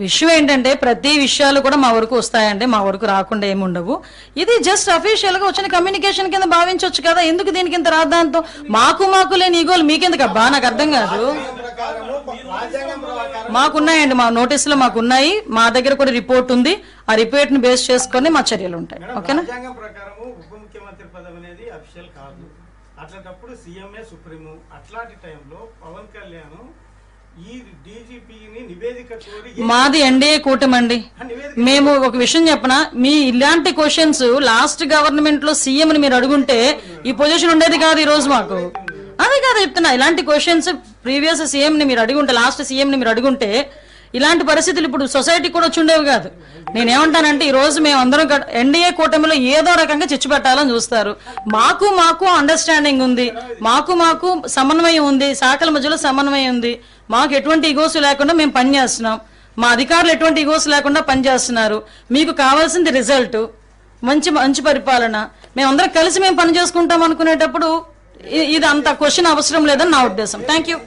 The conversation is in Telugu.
విషయం ఏంటంటే ప్రతి విషయాలు కూడా మా వరకు వస్తాయండి, మా వరకు రాకుండా ఏమి ఉండవు. ఇది జస్ట్ అఫీషియల్ గా వచ్చిన కమ్యూనికేషన్ కింద భావించవచ్చు కదా. ఎందుకు దీనికి ఇంత రాద్దాంతో? మాకు లేని ఈగోలు మీకెందుకు అబ్బా? నాకు అర్థం కాదు. మాకున్నాయండి, మా నోటీసులో మాకున్నాయి, మా దగ్గర కూడా రిపోర్ట్ ఉంది. ఆ రిపోర్ట్ ని బేస్ చేసుకొని మా చర్యలు ఉంటాయి. ఓకేనా? ఉప ముఖ్యమంత్రి పదవి అనేది అఫీషియల్ కాదు. అట్లాంటప్పుడు సీఎంఏ సుప్రీము. అట్లాంటి టైంలో పవన్ కళ్యాణ్ ఈ డీజీపీని నివేదిక కోరి, మాది ఎన్డీఏ కూటమి అండి. మేము ఒక విషయం చెప్పనా, మీ ఇలాంటి క్వశ్చన్స్ లాస్ట్ గవర్నమెంట్ లో సీఎం ని మీరు అడుగుంటే ఈ పొజిషన్ ఉండేది కాదు ఈ రోజు మాకు. అదే కాదు చెప్తున్నా, ఇలాంటి క్వశ్చన్స్ ప్రీవియస్ సీఎం ని మీరు అడుగుంటే, లాస్ట్ సీఎం ని మీరు అడుగుంటే ఇలాంటి పరిస్థితులు ఇప్పుడు సొసైటీ కూడా వచ్చి ఉండేవి కాదు. నేనేమంటానంటే ఈ రోజు మేము అందరం ఎన్డీఏ కూటమిలో ఏదో రకంగా చిచ్చు పెట్టాలని చూస్తారు. మాకు అండర్స్టాండింగ్ ఉంది, మాకు సమన్వయం ఉంది, శాఖల మధ్యలో సమన్వయం ఉంది. మాకు ఎటువంటి ఈగోస్ లేకుండా మేము పనిచేస్తున్నాం. మా అధికారులు ఎటువంటి ఈగోస్ లేకుండా పనిచేస్తున్నారు. మీకు కావాల్సింది రిజల్ట్, మంచి పరిపాలన. మేమందరం కలిసి మేము పని చేసుకుంటాం అనుకునేటప్పుడు ఇది అంత క్వశ్చన్ అవసరం లేదని నా ఉద్దేశం. Thank you.